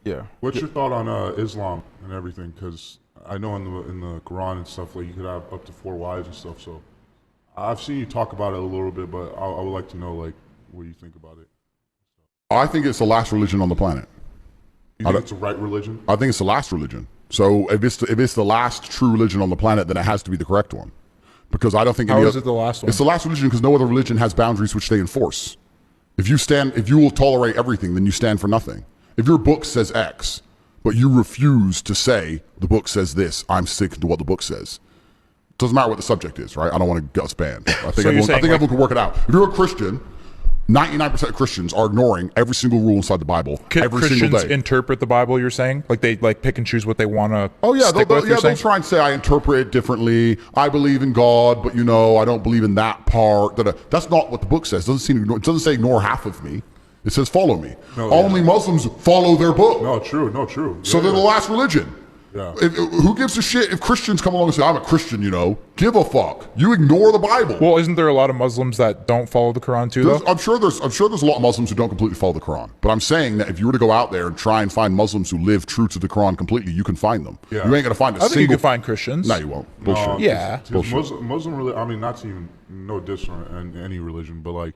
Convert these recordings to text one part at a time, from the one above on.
Yeah. What's your thought on Islam and everything? Because I know in the Quran and stuff, like you could have up to 4 wives and stuff. So I've seen you talk about it a little bit, but I would like to know like what you think about it. I think it's the last religion on the planet. You think it's the right religion? I think it's the last religion. So if it's the last true religion on the planet, then it has to be the correct one. Because I don't think How is it the last one? It's the last religion because no other religion has boundaries which they enforce. If you will tolerate everything, then you stand for nothing. If your book says X, but you refuse to say the book says this, I'm sticking to what the book says. Doesn't matter what the subject is, right? I don't want to get us banned. I think everyone can work it out. If you're a Christian, 99% of Christians are ignoring every single rule inside the Bible every single day. Christians interpret the Bible, you're saying? Like they pick and choose what they want to they'll try and say, I interpret it differently. I believe in God, but I don't believe in that part. That's not what the book says. It doesn't say ignore half of me. It says follow me. Only Muslims follow their book. No, true. So they're the last religion. Yeah. Who gives a shit if Christians come along and say, I'm a Christian, Give a fuck. You ignore the Bible. Well, isn't there a lot of Muslims that don't follow the Quran too, though? I'm sure there's a lot of Muslims who don't completely follow the Quran. But I'm saying that if you were to go out there and try and find Muslims who live true to the Quran completely, you can find them. Yeah. You ain't going to find a single... I think you can find Christians. No, you won't. Bullshit. No, yeah. Bullshit. Muslim religion, I mean, not to even, no diss on any religion, but like,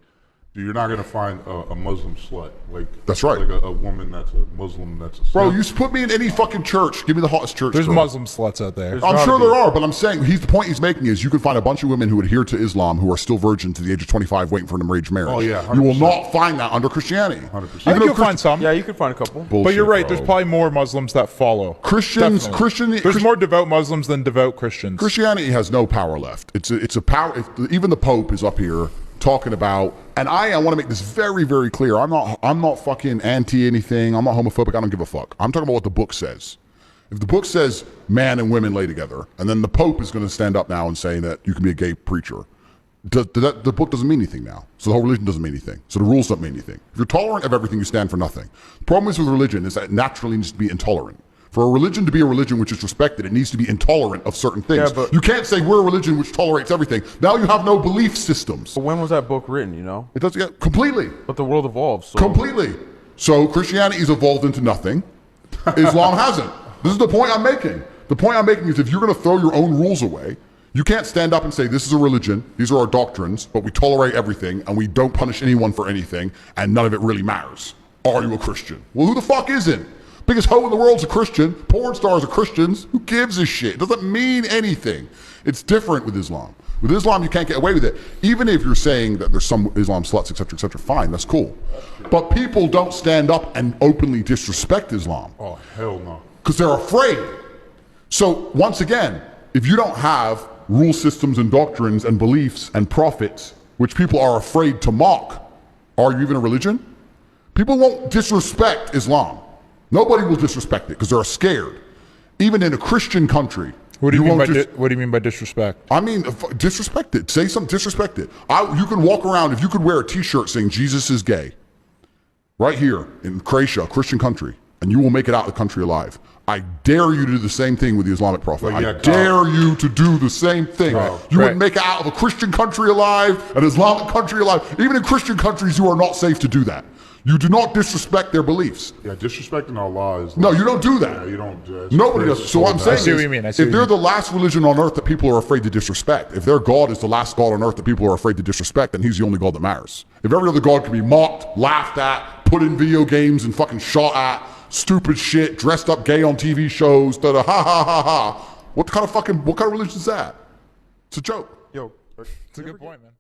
you're not gonna find a Muslim slut. That's right. Like a woman that's a Muslim that's a slut. Bro, you put me in any fucking church. Give me the hottest church. There's Muslim sluts out there. I'm sure there are, but I'm saying the point he's making is you can find a bunch of women who adhere to Islam who are still virgin to the age of 25 waiting for an arranged marriage. Oh yeah, 100%. You will not find that under Christianity. 100%. I think you'll find some. Yeah, you can find a couple. Bullshit, but you're right. bro. There's probably more Muslims that follow. There's more devout Muslims than devout Christians. Christianity has no power left. It's a power. Even the Pope is up here talking about, and I want to make this very, very clear. I'm not fucking anti anything. I'm not homophobic. I don't give a fuck. I'm talking about what the book says. If the book says man and women lay together, and then the Pope is going to stand up now and say that you can be a gay preacher, the book doesn't mean anything now. So the whole religion doesn't mean anything. So the rules don't mean anything. If you're tolerant of everything, you stand for nothing. The problem is with religion is that it naturally needs to be intolerant. For a religion to be a religion which is respected, it needs to be intolerant of certain things. Yeah, you can't say we're a religion which tolerates everything. Now you have no belief systems. But when was that book written, It does, yeah, completely. But the world evolves. So. Completely. So Christianity's evolved into nothing. Islam hasn't. This is the point I'm making. The point I'm making is if you're going to throw your own rules away, you can't stand up and say this is a religion, these are our doctrines, but we tolerate everything and we don't punish anyone for anything and none of it really matters. Are you a Christian? Well, who the fuck isn't? Biggest hoe in the world's a Christian. Porn stars are Christians. Who gives a shit? It doesn't mean anything. It's different with Islam. With Islam, you can't get away with it. Even if you're saying that there's some Islam sluts, etc., fine, that's cool. But people don't stand up and openly disrespect Islam. Oh, hell no. Because they're afraid. So once again, if you don't have rule systems and doctrines and beliefs and prophets, which people are afraid to mock, are you even a religion? People won't disrespect Islam. Nobody will disrespect it because they're scared. Even in a Christian country. What do you mean by disrespect? I mean, disrespect it. Say something, disrespect it. You can walk around, if you could wear a t-shirt saying Jesus is gay, right here in Croatia, a Christian country, and you will make it out of the country alive. I dare you to do the same thing with the Islamic Prophet. I dare you to do the same thing. You would make it out of a Christian country alive, an Islamic country alive. Even in Christian countries, you are not safe to do that. You do not disrespect their beliefs. Yeah, disrespecting Allah is... No, you don't do that. Yeah, you don't... Nobody does. So what I'm saying is, what you mean. if they're the last religion on earth that people are afraid to disrespect, if their God is the last God on earth that people are afraid to disrespect, then he's the only God that matters. If every other God can be mocked, laughed at, put in video games and fucking shot at, stupid shit, dressed up gay on TV shows, ha ha ha ha, what kind of religion is that? It's a joke. It's a good point, man.